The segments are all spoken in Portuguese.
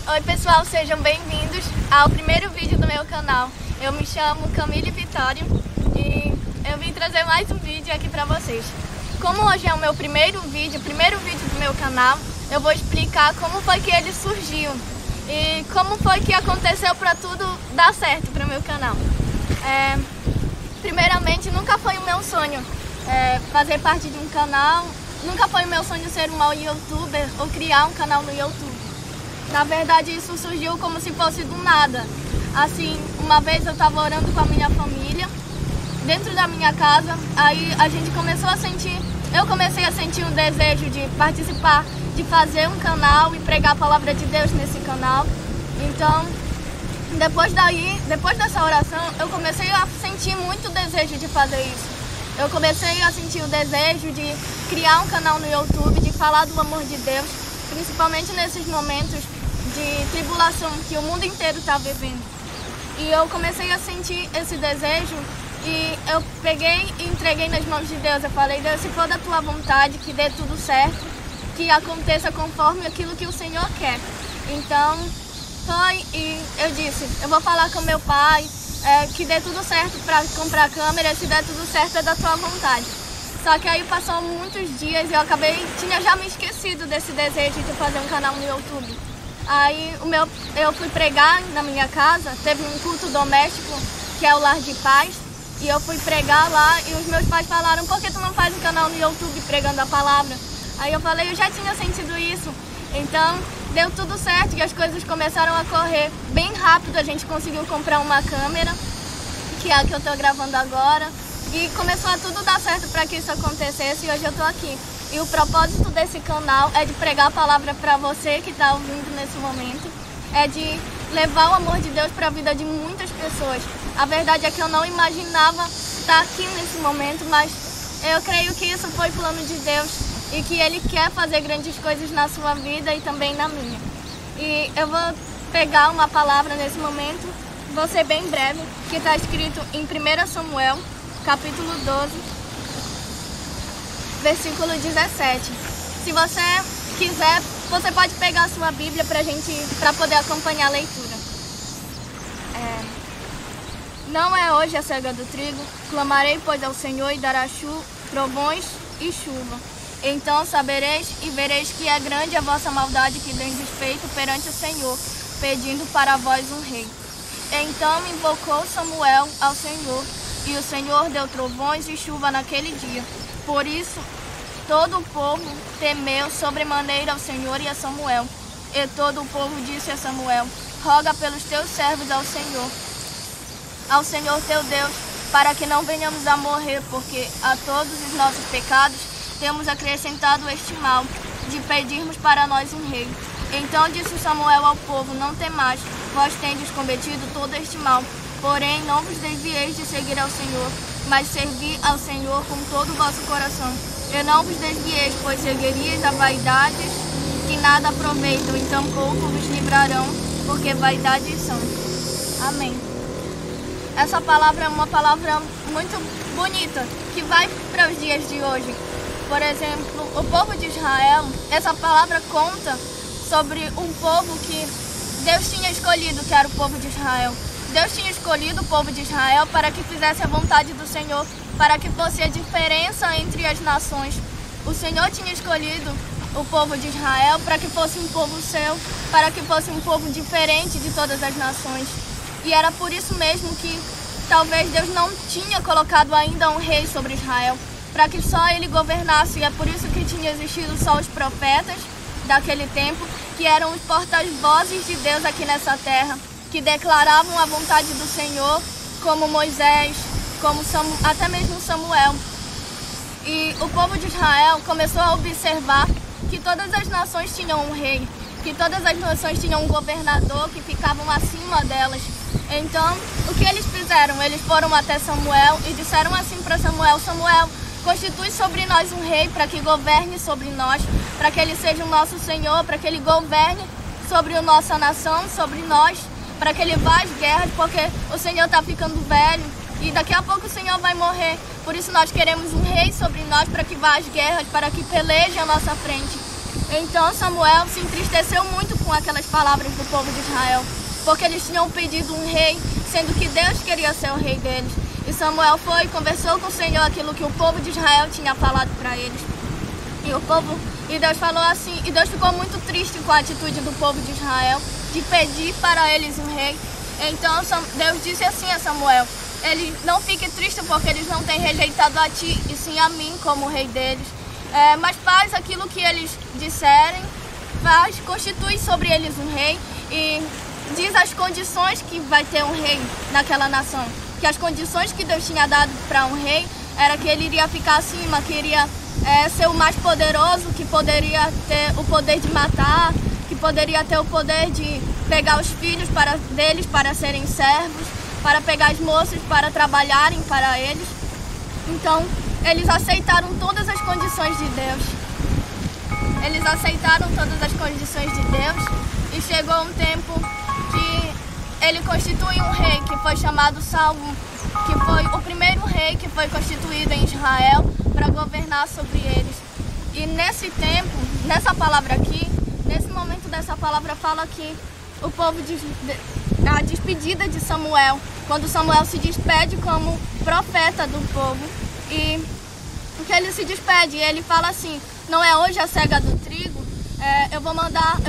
Oi pessoal, sejam bem-vindos ao primeiro vídeo do meu canal. Eu me chamo Camille Vitória e eu vim trazer mais um vídeo aqui pra vocês. Como hoje é o meu primeiro vídeo do meu canal, eu vou explicar como foi que ele surgiu e como foi que aconteceu pra tudo dar certo pro meu canal. Primeiramente, nunca foi o meu sonho fazer parte de um canal, nunca foi o meu sonho ser uma youtuber ou criar um canal no YouTube. Na verdade, isso surgiu como se fosse do nada. Assim, uma vez eu estava orando com a minha família, dentro da minha casa, aí eu comecei a sentir um desejo de participar, de fazer um canal e pregar a palavra de Deus nesse canal. Então, depois dessa oração, eu comecei a sentir muito desejo de fazer isso. Eu comecei a sentir o desejo de criar um canal no YouTube, de falar do amor de Deus, principalmente nesses momentos de tribulação que o mundo inteiro está vivendo. E eu comecei a sentir esse desejo e eu peguei e entreguei nas mãos de Deus. Eu falei: Deus, se for da tua vontade, que dê tudo certo, que aconteça conforme aquilo que o Senhor quer. Então foi, e eu disse: eu vou falar com meu pai, que dê tudo certo para comprar câmera, se der tudo certo é da tua vontade. Só que aí passou muitos dias e eu tinha já me esquecido desse desejo de fazer um canal no YouTube. Aí eu fui pregar na minha casa, teve um culto doméstico, que é o Lar de Paz, e eu fui pregar lá e os meus pais falaram: por que tu não faz um canal no YouTube pregando a palavra? Aí eu falei: eu já tinha sentido isso. Então deu tudo certo e as coisas começaram a correr bem rápido. A gente conseguiu comprar uma câmera, que é a que eu tô gravando agora, e começou a tudo dar certo para que isso acontecesse e hoje eu tô aqui. E o propósito desse canal é de pregar a palavra para você que está ouvindo nesse momento, é de levar o amor de Deus para a vida de muitas pessoas. A verdade é que eu não imaginava estar aqui nesse momento, mas eu creio que isso foi plano de Deus e que Ele quer fazer grandes coisas na sua vida e também na minha. E eu vou pegar uma palavra nesse momento, vou ser bem breve, que está escrito em 1 Samuel, capítulo 12, versículo 17. Se você quiser, você pode pegar a sua Bíblia para poder acompanhar a leitura. Não é hoje a cega do trigo, clamarei, pois, ao Senhor e dará trovões e chuva. Então sabereis e vereis que é grande a vossa maldade que tendes feito perante o Senhor, pedindo para vós um rei. Então invocou Samuel ao Senhor, e o Senhor deu trovões e chuva naquele dia. Por isso, todo o povo temeu sobremaneira ao Senhor e a Samuel. E todo o povo disse a Samuel: roga pelos teus servos ao Senhor teu Deus, para que não venhamos a morrer, porque a todos os nossos pecados temos acrescentado este mal, de pedirmos para nós um rei. Então disse Samuel ao povo: não temais, vós tendes cometido todo este mal, porém não vos desvieis de seguir ao Senhor, mas servi ao Senhor com todo o vosso coração. E não vos desvieis, pois seguirias a vaidades que nada aproveitam, e tampouco vos livrarão, porque vaidades são. Amém. Essa palavra é uma palavra muito bonita, que vai para os dias de hoje. Por exemplo, o povo de Israel, essa palavra conta sobre um povo que Deus tinha escolhido, que era o povo de Israel. Deus tinha escolhido o povo de Israel para que fizesse a vontade do Senhor, para que fosse a diferença entre as nações. O Senhor tinha escolhido o povo de Israel para que fosse um povo seu, para que fosse um povo diferente de todas as nações. E era por isso mesmo que talvez Deus não tinha colocado ainda um rei sobre Israel, para que só ele governasse. E é por isso que tinha existido só os profetas daquele tempo, que eram os porta-vozes de Deus aqui nessa terra, que declaravam a vontade do Senhor, como Moisés, como até mesmo Samuel. E o povo de Israel começou a observar que todas as nações tinham um rei, que todas as nações tinham um governador que ficavam acima delas. Então, o que eles fizeram? Eles foram até Samuel e disseram assim para Samuel: Samuel, constitui sobre nós um rei para que governe sobre nós, para que ele seja o nosso Senhor, para que ele governe sobre a nossa nação, sobre nós, para que ele vá às guerras, porque o Senhor está ficando velho e daqui a pouco o Senhor vai morrer. Por isso nós queremos um rei sobre nós para que vá às guerras, para que peleje à nossa frente. Então Samuel se entristeceu muito com aquelas palavras do povo de Israel, porque eles tinham pedido um rei, sendo que Deus queria ser o rei deles. E Samuel foi e conversou com o Senhor aquilo que o povo de Israel tinha falado para eles. E Deus falou assim, e Deus ficou muito triste com a atitude do povo de Israel, de pedir para eles um rei. Então Deus disse assim a Samuel: não fique triste porque eles não têm rejeitado a ti, e sim a mim como rei deles. Mas faz aquilo que eles disserem, constitui sobre eles um rei e diz as condições que vai ter um rei naquela nação. Que as condições que Deus tinha dado para um rei era que ele iria ficar acima, que iria ser o mais poderoso, que poderia ter o poder de matar, que poderia ter o poder de pegar os filhos deles para serem servos, para pegar as moças para trabalharem para eles. Então, eles aceitaram todas as condições de Deus. Eles aceitaram todas as condições de Deus e chegou um tempo que ele constitui um rei que foi chamado Saul, que foi o primeiro rei que foi constituído em Israel para governar sobre eles. E nesse tempo, nessa palavra aqui, nesse momento dessa palavra fala que o povo a despedida de Samuel, quando Samuel se despede como profeta do povo, e que ele se despede, ele fala assim: não é hoje a cega do trigo, eu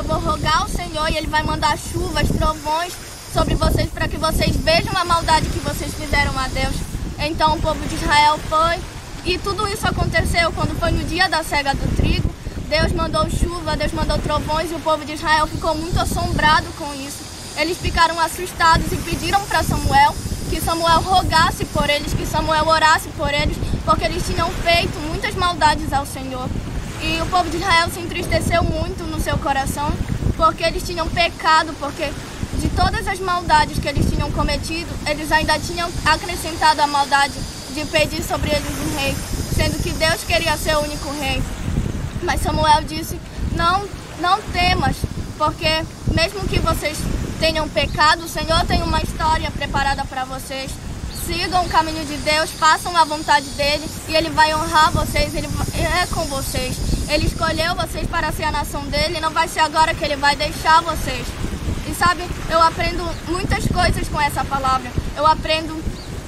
vou rogar ao Senhor e ele vai mandar chuvas, trovões sobre vocês para que vocês vejam a maldade que vocês fizeram a Deus. Então o povo de Israel foi, e tudo isso aconteceu quando foi no dia da cega do trigo. Deus mandou chuva, Deus mandou trovões, e o povo de Israel ficou muito assombrado com isso. Eles ficaram assustados e pediram para Samuel que Samuel rogasse por eles, que Samuel orasse por eles, porque eles tinham feito muitas maldades ao Senhor. E o povo de Israel se entristeceu muito no seu coração, porque eles tinham pecado, porque de todas as maldades que eles tinham cometido, eles ainda tinham acrescentado a maldade de pedir sobre eles um rei, sendo que Deus queria ser o único rei. Mas Samuel disse: não temas, porque mesmo que vocês tenham pecado, o Senhor tem uma história preparada para vocês. Sigam o caminho de Deus, façam a vontade dele, e ele vai honrar vocês, ele é com vocês. Ele escolheu vocês para ser a nação dele, e não vai ser agora que ele vai deixar vocês. E sabe, eu aprendo muitas coisas com essa palavra. Eu aprendo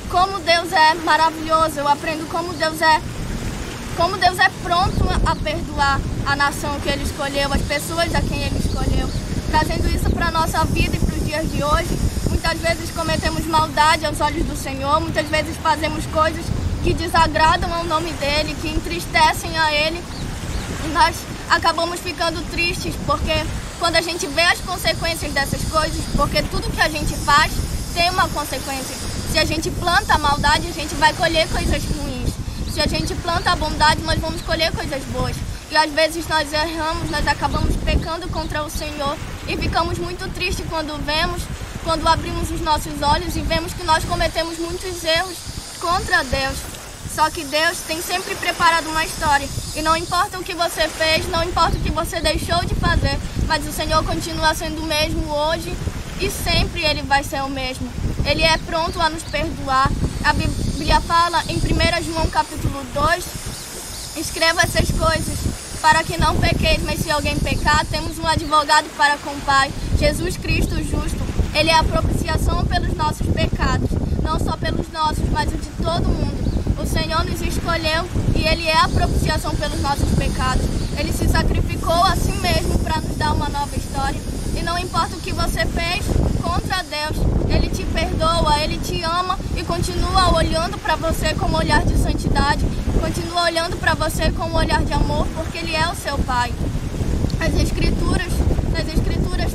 como Deus é maravilhoso, eu aprendo como Deus é pronto a perdoar a nação que ele escolheu, as pessoas a quem ele escolheu. Trazendo isso para a nossa vida e para os dias de hoje, muitas vezes cometemos maldade aos olhos do Senhor, muitas vezes fazemos coisas que desagradam ao nome dele, que entristecem a ele, e nós acabamos ficando tristes, porque quando a gente vê as consequências dessas coisas, porque tudo que a gente faz tem uma consequência. Se a gente planta a maldade, a gente vai colher coisas ruins. Se a gente planta a bondade, nós vamos colher coisas boas. E às vezes nós erramos, nós acabamos pecando contra o Senhor e ficamos muito tristes quando abrimos os nossos olhos e vemos que nós cometemos muitos erros contra Deus. Só que Deus tem sempre preparado uma história. E não importa o que você fez, não importa o que você deixou de fazer, mas o Senhor continua sendo o mesmo hoje e sempre Ele vai ser o mesmo. Ele é pronto a nos perdoar. A Bíblia fala em 1 João capítulo 2, escreva essas coisas para que não pequeis, mas se alguém pecar, temos um advogado para com o Pai, Jesus Cristo justo. Ele é a propiciação pelos nossos pecados, não só pelos nossos, mas o de todo mundo. O Senhor nos escolheu e Ele é a propiciação pelos nossos pecados. Ele se sacrificou a si mesmo para nos dar uma nova história. E não importa o que você fez contra Deus, Ele te perdoa, Ele te ama e continua olhando para você com um olhar de santidade, continua olhando para você com um olhar de amor, porque Ele é o seu Pai. Nas Escrituras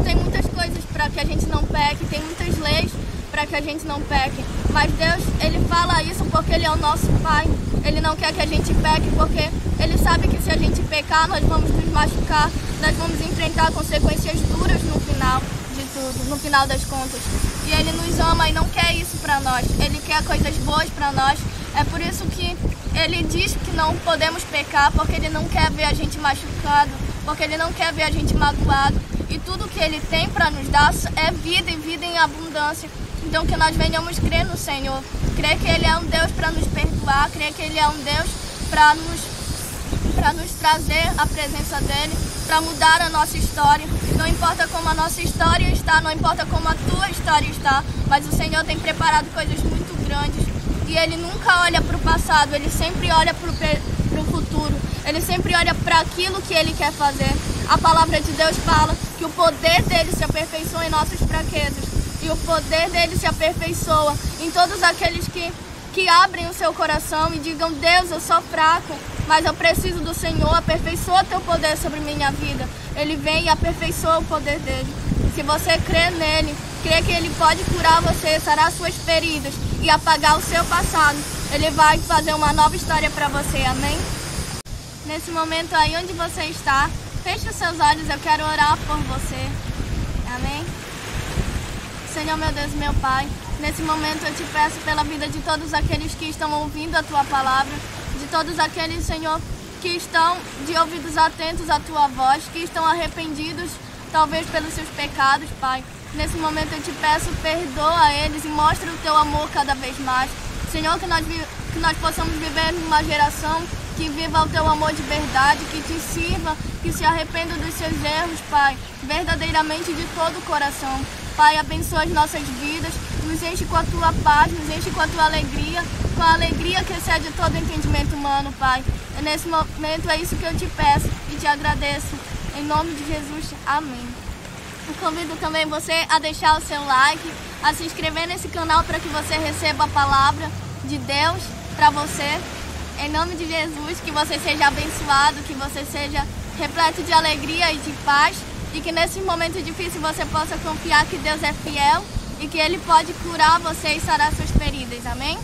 tem muitas coisas para que a gente não peque, tem muitas leis para que a gente não peque. Mas Deus, Ele fala isso porque Ele é o nosso Pai. Ele não quer que a gente peque porque Ele sabe que se a gente pecar, nós vamos nos machucar, nós vamos enfrentar consequências duras no final de tudo, no final das contas. E Ele nos ama e não quer isso para nós. Ele quer coisas boas para nós. É por isso que Ele diz que não podemos pecar, porque Ele não quer ver a gente machucado, porque Ele não quer ver a gente magoado. E tudo que Ele tem para nos dar é vida e vida em abundância. Então que nós venhamos crer no Senhor, crer que Ele é um Deus para nos perdoar, crer que Ele é um Deus para para nos trazer a presença dele, para mudar a nossa história. Não importa como a nossa história está, não importa como a tua história está, mas o Senhor tem preparado coisas muito grandes. E Ele nunca olha para o passado, Ele sempre olha para o futuro. Ele sempre olha para aquilo que Ele quer fazer. A palavra de Deus fala que o poder dele se aperfeiçoa em nossas fraquezas. E o poder dele se aperfeiçoa em todos aqueles que abrem o seu coração e digam: Deus, eu sou fraco, mas eu preciso do Senhor, aperfeiçoa teu poder sobre minha vida. Ele vem e aperfeiçoa o poder dele. Se você crê nele, crê que ele pode curar você, sarar suas feridas e apagar o seu passado, ele vai fazer uma nova história para você, amém? Nesse momento aí onde você está, feche os seus olhos, eu quero orar por você, amém? Senhor, meu Deus, meu Pai, nesse momento eu te peço pela vida de todos aqueles que estão ouvindo a Tua palavra, de todos aqueles, Senhor, que estão de ouvidos atentos à Tua voz, que estão arrependidos, talvez pelos seus pecados, Pai. Nesse momento eu te peço, perdoa eles e mostra o Teu amor cada vez mais. Senhor, que nós possamos viver numa geração que viva o Teu amor de verdade, que te sirva, que se arrependa dos seus erros, Pai, verdadeiramente de todo o coração. Pai, abençoa as nossas vidas, nos enche com a Tua paz, nos enche com a Tua alegria, com a alegria que excede todo entendimento humano, Pai. E nesse momento é isso que eu te peço e te agradeço. Em nome de Jesus, amém. Eu convido também você a deixar o seu like, a se inscrever nesse canal para que você receba a palavra de Deus para você. Em nome de Jesus, que você seja abençoado, que você seja repleto de alegria e de paz. E que nesse momento difícil você possa confiar que Deus é fiel e que Ele pode curar você e sarar suas feridas. Amém?